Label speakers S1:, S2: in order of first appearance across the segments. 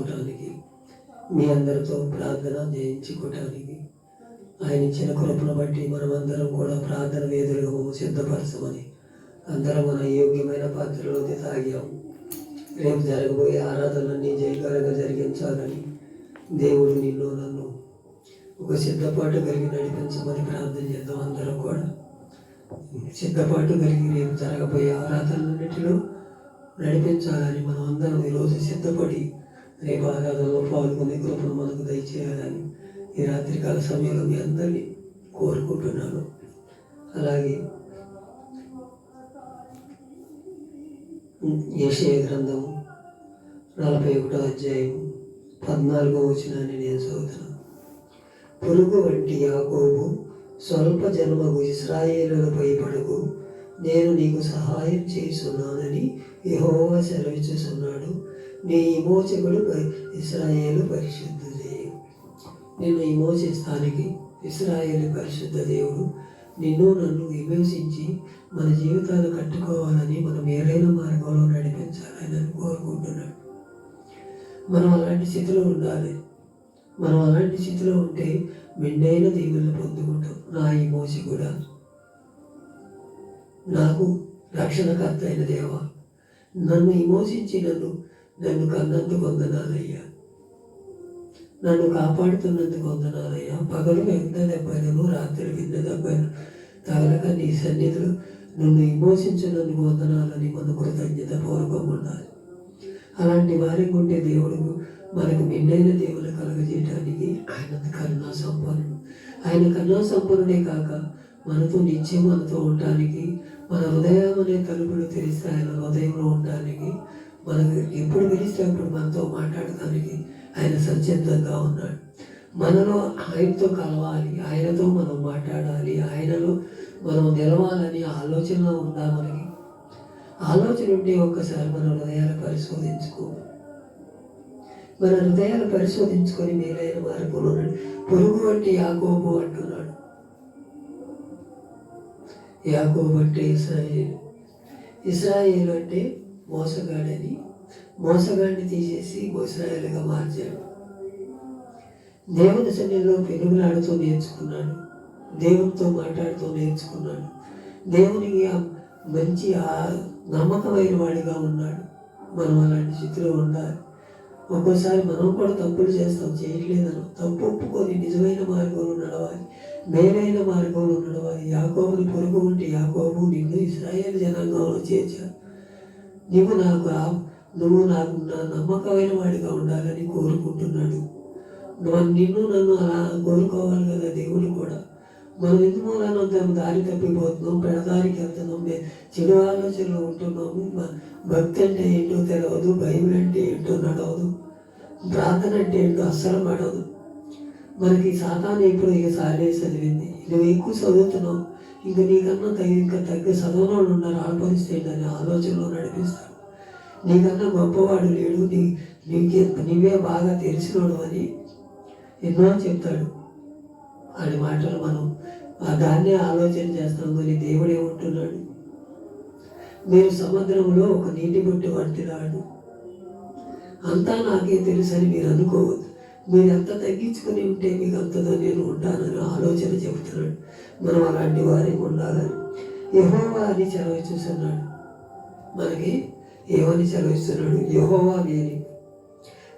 S1: చేయించుకోవటానికి, మీ అందరితో ప్రార్థన చేయించుకోవటానికి ఆయన ఇచ్చిన కృపను బట్టి మనమందరం కూడా ప్రార్థన వేదులుగా మమ్మల్ని సిద్ధపరచమని అందరం మన యోగ్యమైన పాత్రలోకి తాగాము. రేపు జరగబోయే ఆరాధనలన్నీ జయకరంగా జరిగించాలని దేవుడు నిన్ను నన్ను ఒక సిద్ధపాటు కలిగి నడిపించమని ప్రార్థన చేద్దాం. అందరం కూడా సిద్ధపాటు కలిగి రేపు జరగబోయే ఆరాధనలన్నిటిలో నడిపించాలని మనం అందరం ఈరోజు సిద్ధపడి రేపు ఆరాధనలో పాల్గొనే కృపను మనకు దయచేయాలని ఈ రాత్రికాల సమయంలో మీ అందరినీ కోరుకుంటున్నాను. అలాగే యెషయా గ్రంథము 41వ అధ్యాయం 14వ వచనాన్ని నేను చదువుతున్నాను. పురుగు వంటి యాకోబు, స్వల్ప జన్మకు ఇశ్రాయేలులపై పడకు, నేను నీకు సహాయం చేస్తున్నానని యెహోవా సెలవిస్తున్నాడు. నీ విమోచకుడు ఇశ్రాయేలు పరిశుద్ధ దేవుడు. నిన్ను విమోచిస్తానికి ఇశ్రాయేలు పరిశుద్ధ దేవుడు నిన్ను నన్ను విమోచించి మన జీవితాలు కట్టుకోవాలని, మనం ఏదైనా మార్గంలో నడిపించాలని కోరుకుంటున్నాడు. మనం అలాంటి స్థితిలో ఉండాలి. మనం అలాంటి స్థితిలో ఉంటే మెండైన దీవులను పొందుకుంటాం. నా విమోచకుడా, నాకు రక్షణకర్త అయిన దేవా, నన్ను విమోచించి నన్ను కన్నందుకు వందనాలయ్యా, నన్ను కాపాడుతున్నందుకు వందనాలయ్యా. పగలు ఎంత దెబ్బైనను, రాత్రి కింద దెబ్బైన తగలక నీ సన్నిధులు నన్ను విమోచించినందుకు వందనాలని మన కృతజ్ఞత పూర్వకంగా ఉండాలి. అలాంటి వారికి ఉంటే దేవుడు మనకు మెండైన దేవులు కలగజేయడానికి ఆయన కరుణా సంపన్నుడు. ఆయన కరుణా సంపన్నుడే కాక మనతో నిత్యం మనతో ఉండటానికి, మన హృదయం అనే తలుపులు తెరిస్తే ఆయన హృదయంలో ఉండడానికి, మనకు ఎప్పుడు పిలిస్తే అప్పుడు మనతో మాట్లాడటానికి ఆయన సంసిద్ధంగా ఉన్నాడు. మనలో ఆయనతో కలవాలి, ఆయనతో మనం మాట్లాడాలి, ఆయనలో మనం నిలవాలని ఆలోచనలో ఉందా? మనకి ఆలోచన ఉంటే ఒక్కసారి మన హృదయాలు పరిశోధించుకో. మన హృదయాలు పరిశోధించుకొని మేలైన మార్గంలో ఉన్నాడు. పురుగు వంటి యాకోబు అంటున్నాడు. యాకోబు అంటే ఇశ్రాయేలు. ఇశ్రాయేలు అంటే మోసగాడని, మోసగాడిని తీసేసి ఇశ్రాయేలుగా మార్చాడు. దేవుని సన్నిధిలో పెనుగులాడుతూ నేర్చుకున్నాడు, దేవునితో మాట్లాడుతూ నేర్చుకున్నాడు, దేవునికి మంచి నమ్మకమైన వాడిగా ఉన్నాడు. మనం అలాంటి స్థితిలో ఉండాలి. ఒక్కోసారి మనం కూడా తప్పులు చేస్తాం, చేయట్లేదను తప్పు ఒప్పుకొని నిజమైన మార్గంలో నడవాలి, మేలైన మార్గంలో నడవాలి. యాకోబుని పురుగు ఉంటే యాకోబు నిన్ను ఇశ్రాయేలు జనాంగంలో చేర్చాడు. నువ్వు నాకు నా నమ్మకమైన వాడిగా ఉండాలని కోరుకుంటున్నాడు. నిన్ను నన్ను అలా కోరుకోవాలి కదా దేవుడు కూడా. మనం ఎందుకు మూలానంత దారి తప్పిపోతున్నాం, పెడదారికి వెళ్తున్నాం, చెడు ఆలోచనలో ఉంటున్నాము. భక్తి అంటే ఏంటో తెలియదు, బైబిల్ అంటే ఏంటో నడవదు, ప్రార్థన అంటే ఏంటో అస్సలు పడదు. మనకి సాతాను ఇప్పుడు ఇక సాలే చదివింది, నువ్వు ఎక్కువ చదువుతున్నావు, ఇంకా నీకన్నా ఇంకా తగ్గ చదవని వాళ్ళు ఉన్నారు, ఆ పరిస్థితి ఏంటనే ఆలోచనలో నడిపిస్తాడు. నీకన్నా గొప్పవాడు లేడు, నీవే బాగా తెలిసినోడు అని ఎన్నో చెప్తాడు. వాడి మాటలు మనం దాన్నే ఆలోచన చేస్తాం. కానీ దేవుడు ఏమంటున్నాడు? మీరు సముద్రంలో ఒక నీటి బొట్టు వంటినాడు, అంతా నాకే తెలుసు అని మీరు అనుకోవద్దు. మీరు ఎంత తగ్గించుకుని ఉంటే మీకు అంతతో నేను ఉంటానని ఆలోచన చెబుతున్నాడు. మనం అలాంటి వారికి ఉండాలని యెహోవా అని సెలవిస్తున్నాడు. మనకి ఏమని సెలవిస్తున్నాడు? యెహోవా నేను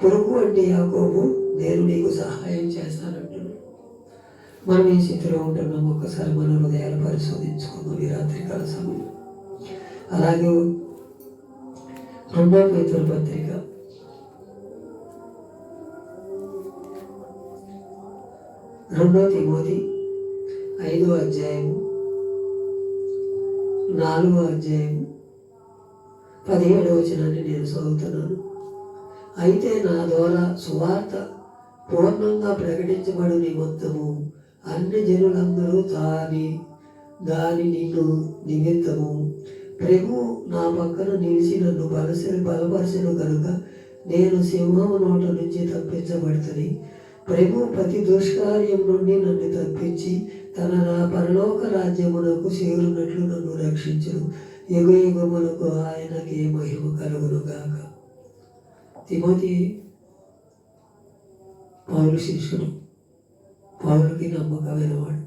S1: పురుగు అంటే యాకోబు, నేను నీకు సహాయం చేస్తానంటున్నాడు. మనం ఈ స్థితిలో ఉంటున్నాం. ఒక్కసారి మన హృదయాలు పరిశోధించుకుందాం ఈ రాత్రికాల సమయం. అలాగే 2వ పేతురు పత్రిక 2 తిమోతి 5వ అధ్యాయము 4వ అధ్యాయము 17వ వచనాన్ని నేను చదువుతున్నాను. అయితే నా ద్వారా సువార్త పూర్ణంగా ప్రకటించబడు నిమిత్తము అన్ని జనులందరూ దాని నిన్ను నిమిత్తము ప్రభు నా పక్కన నిలిచి నన్ను బలపరచిన కనుక నేను సింహము నోట నుంచి తప్పించబడుతుంది. ప్రభు ప్రతి దుష్కార్యం నుండి నన్ను తప్పించి తన పరలోక రాజ్యమునకు చేరునట్లు నన్ను రక్షించును. యుగయుగములకు ఆయనకి మహిమ కలుగును గాక. తిమోతి పౌలు శిష్యుడు, పౌలుకి నమ్మకమైన వాడు.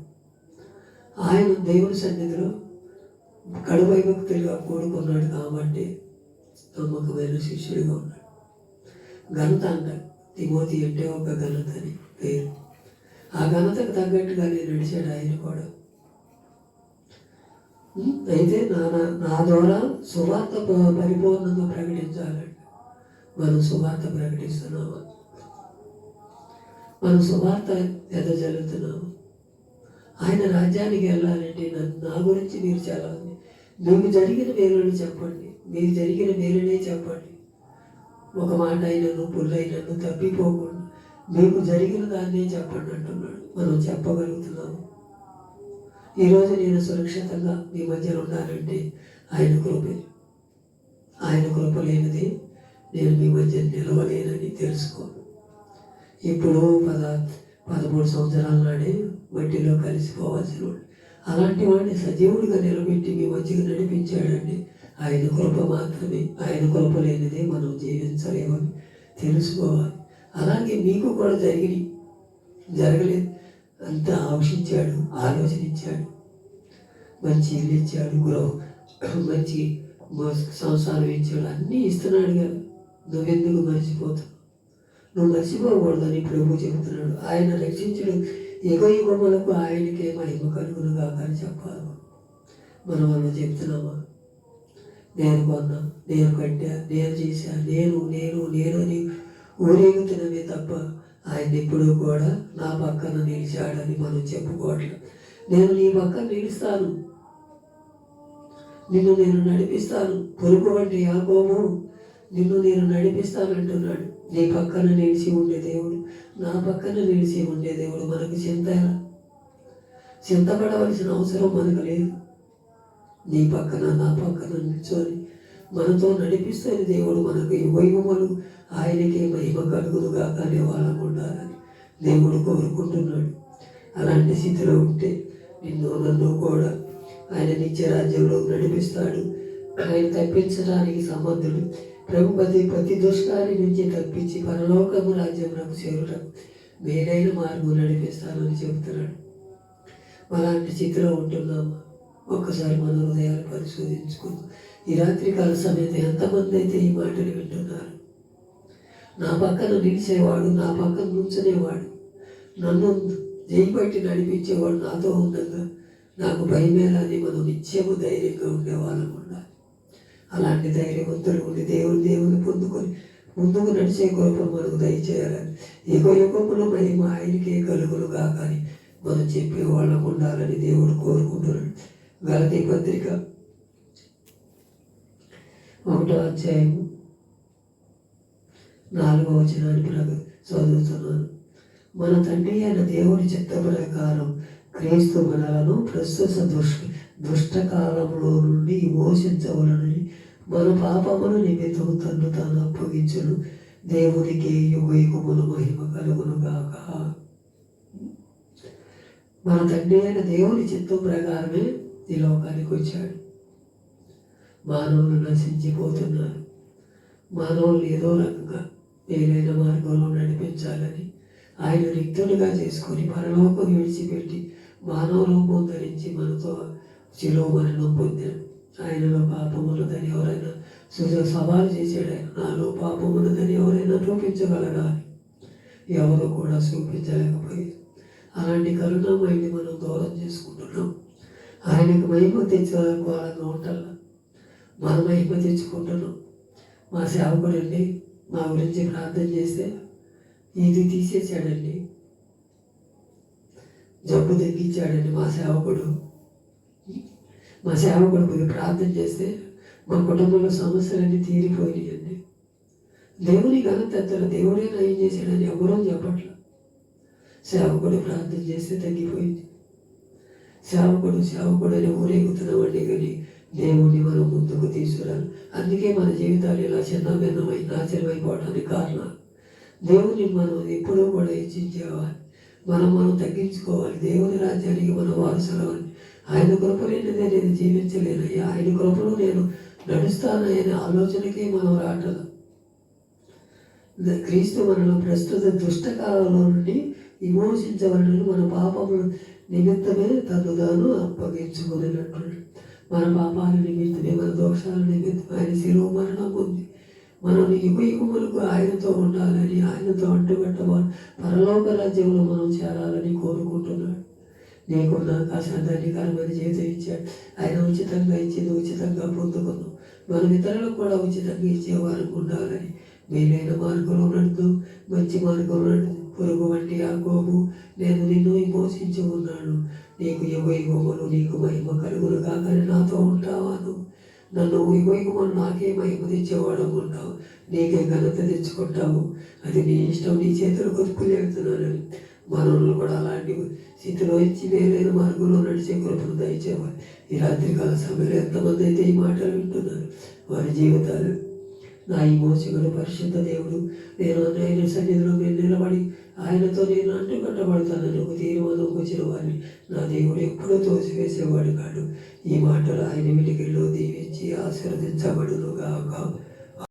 S1: ఆయన దేవుని సన్నిధిలో కడుపై భక్తులుగా కూడుకున్నాడు కాబట్టి నమ్మకమైన శిష్యుడిగా ఉన్నాడు. ఘనత అంటారు, తిమోతి అంటే ఒక ఘనత అని పేరు. ఆ ఘనతకు తగ్గట్టుగానే నడిచాడు ఆయన కూడా. అయితే నా ద్వారా సువార్త పరిపూర్ణంగా ప్రకటించాలంటే మనం సువార్త ప్రకటిస్తున్నాము, మనం సువార్త ఎదజల్లుతున్నాము. ఆయన రాజ్యానికి వెళ్ళాలంటే నా గురించి మీరు చాలా మీకు జరిగిన మేలుని చెప్పండి, మీకు జరిగిన మేలునే చెప్పండి. ఒక మాట అయినను పుల్లైనను తప్పిపోకుండా మీకు జరిగిన దాన్నే చెప్పండి అంటున్నాడు. మనం చెప్పగలుగుతున్నాము. ఈరోజు నేను సురక్షితంగా మీ మధ్యలో ఉన్నానంటే ఆయన కృపే. ఆయన కృప లేనిది నేను మీ మధ్య నిలవలేనని తెలుసుకో. ఇప్పుడు 13 సంవత్సరాల నాడే మట్టిలో కలిసిపోవాల్సిన వాడు, అలాంటి వాడిని సజీవుడిగా నిలబెట్టి మీ మధ్యగా నడిపించాడండి. ఆయన కృప మాత్రమే. ఆయన కృప లేనిదే మనం జీవించలేమని తెలుసుకోవాలి. అలాగే మీకు కూడా జరగలేదు అంతా ఆలోచించాడు, ఆలోచనిచ్చాడు, మంచి ఇల్లు ఇచ్చాడు, మంచి సంసారం ఇచ్చాడు, అన్నీ ఇస్తున్నాడు కదా. నువ్వెందుకు మర్చిపోతావు? నువ్వు మర్చిపోకూడదని ప్రభు చెబుతున్నాడు. ఆయన రక్షించడం యుగములకు ఆయనకే మహిమ కలుగునుగా అని చెప్పాలి. మనం అలా చెప్తున్నామా? నేను కొన్నా, నేను కట్టా, నేను చేశా, నేను నేను నేను అని ఊరేగుతున్నవే తప్ప ఆయన ఎప్పుడూ కూడా నా పక్కన నిలిచాడని మనం చెప్పుకోవట్లేదు. నేను నీ పక్కన నిలుస్తాను, నిన్ను నేను నడిపిస్తాను. పొరుగు వంటి యాకోబు నిన్ను నేను నడిపిస్తానంటున్నాడు. నీ పక్కన నిలిచి ఉండే దేవుడు, నా పక్కన నిలిచి ఉండే దేవుడు. మనకు చింతపడవలసిన అవసరం మనకు లేదు. నీ పక్కన నా పక్కన నిల్చొని మనతో నడిపిస్తున్న దేవుడు మనకు యుగములు ఆయనకే మహిమ కలుగునుగా అనే వాళ్ళకు ఉండాలని దేవుడు కోరుకుంటున్నాడు. అలాంటి స్థితిలో ఉంటే నన్ను కూడా ఆయన నిత్య రాజ్యంలో నడిపిస్తాడు. ఆయన తప్పించడానికి సమర్థుడు. ప్రభు ప్రతి దుష్కారి నుంచి తప్పించి పరలోకము రాజ్యమునకు చేరుటకు మేలైన మార్గం నడిపిస్తానని చెబుతున్నాడు. అలాంటి స్థితిలో ఉంటున్నాము. ఒక్కసారి మన హృదయాలు పరిశోధించుకుందాం. ఈ రాత్రికాల సమేత ఎంతమంది అయితే ఈ మాటలు వింటున్నారు? నా పక్కన నిలిచేవాడు, నా పక్కన నుంచునేవాడు, నన్ను జైబట్టి నడిపించేవాడు నాతో ఉండగా నాకు భయమేలాని మనం నిత్యము ధైర్యంగా ఉండేవాళ్ళం ఉండాలి. అలాంటి ధైర్యవంతులు ఉండి దేవుని పొందుకొని ముందుకు నడిచే కృప మనకు దయచేయాలని, యుగములు మహిమ ఆయనకే కలుగులుగా కానీ మనం చెప్పేవాళ్ళం ఉండాలని దేవుడు కోరుకుంటున్నాడు. గలతీ పత్రిక 1వ అధ్యాయము 4వ వచనాన్ని చదువుతున్నాను. మన తండ్రి అయిన దేవుని చిత్త ప్రకారం క్రీస్తు మనలను ప్రస్తుత దుష్టకాలంలో నుండి మోసించవలనని మన పాపముల నిమిత్తం తన్ను తాను అప్పగించును. దేవునికి యుగములు మహిమ కలుగును గాక. మన తండ్రి అయిన దేవుని చిత్తం ప్రకారమే ఈ లోకానికి వచ్చాడు. మానవులు నశించిపోతున్నారు. మానవులు ఏదో రకంగా మేలైన మార్గంలో నడిపించాలని ఆయన రిక్తులుగా చేసుకొని పరలోకం విడిచిపెట్టి మానవ రూపం ధరించి మనతో శిలువ మరణం పొందాడు. ఆయనలో పాపమున్నదని ఎవరైనా సవాలు చేశాడు. ఆయన నాలో పాపమున్నదని ఎవరైనా చూపించగలరా? ఎవరు కూడా చూపించలేకపోయారు. అలాంటి కరుణామయిని మనం దూరం చేసుకుంటున్నాం. ఆయనకు మహిమ తెచ్చుకోవాలని ఉండాల, మన మహిమ తెచ్చుకుంటున్నాం. మా సేవకుడు అండి మా గురించి ప్రార్థన చేస్తే ఇది తీసేసాడండి, జబ్బు తగ్గించాడండి మా సేవకుడు కొద్దిగా ప్రార్థన చేస్తే మా కుటుంబంలో సమస్యలన్నీ తీరిపోయినాయండి. దేవుని ఘనతెత్తలు దేవుడే నయం చేశాడని ఎవరూ చెప్పట్ల. సేవకుడు ప్రార్థన చేస్తే తగ్గిపోయింది. సేవకుడు అని ఊరేగుతున్నామండి, కానీ దేవుణ్ణి మనం ముందుకు తీసుకురాలి. అందుకే మన జీవితాలు ఇలా చిన్నభిన్నమై నాశనమైపోవడానికి కారణం. దేవుని మనం ఎప్పుడూ కూడా హెచ్చించేవాళ్ళు, మనం తగ్గించుకోవాలి. దేవుని రాజ్యానికి మనం వారసులమని. ఆయన కృప లేనిదే నేను జీవించలేనయ్యా, ఆయన కృపలో నేను నడుస్తాననే ఆలోచనకి మనం రావట్లేదు. క్రీస్తు మనలో ప్రస్తుత దుష్ట కాలంలో నుండి విమోచించబడిన మన పాపముల నిమిత్తమే తను తాను అప్పగించుకునేటట్టు మన పాపాల నిమిత్తమే మన దోషాల నిమిత్తమే ఆయన శిలువ మరణం ఉంది. మనం యుగములకు ఆయనతో ఉండాలని, ఆయనతో అంటుకట్టవాలి, పరలోక రాజ్యంలో మనం చేరాలని కోరుకుంటున్నాడు. నీకు నాకు అసాధారణకరమైన జీవితం ఇచ్చాడు. ఆయన ఉచితంగా ఇచ్చింది ఉచితంగా పొందుకున్నాం. మనం ఇతరులకు కూడా ఉచితంగా ఇచ్చేవారు ఉండాలని మేలైన మార్గంలో నడుతూ మంచి మార్గంలో నడుతూ పొరుగు వంటి యాకోబు నేను నిన్ను విమోచించి ఉన్నాను, నీకు యుగములు నీకు మహిమ కలుగులు కాకని నాతో ఉంటావాను. నన్ను యుగములు నాకే మహిమ తెచ్చేవాడు ఉంటావు, నీకే ఘనత తెచ్చుకుంటావు, అది నీ ఇష్టం, నీ చేతులు కొట్టుకులేడుతున్నానని మనల్ని కూడా అలాంటి స్థితిలో ఇచ్చి మేలైన మార్గంలో నడిచే కృపను దయచేవారు. ఈ రాత్రికాల సమయంలో ఎంతమంది అయితే ఈ మాటలు వింటున్నారు, వారి జీవితాలు నా ఈ మోసగుడు పరిశుద్ధ దేవుడు నేను ఆయన సన్నిధిలో మీరు నిలబడి ఆయనతో నేను అంటుకట్టబడతానని ఒక తీర్మానం వచ్చిన వారిని నా దేవుడు ఎప్పుడూ తోసివేసేవాడు కాడు. ఈ మాటలు ఆయన వెలిగిలో దీవించి ఆశీర్వదించబడును గాక.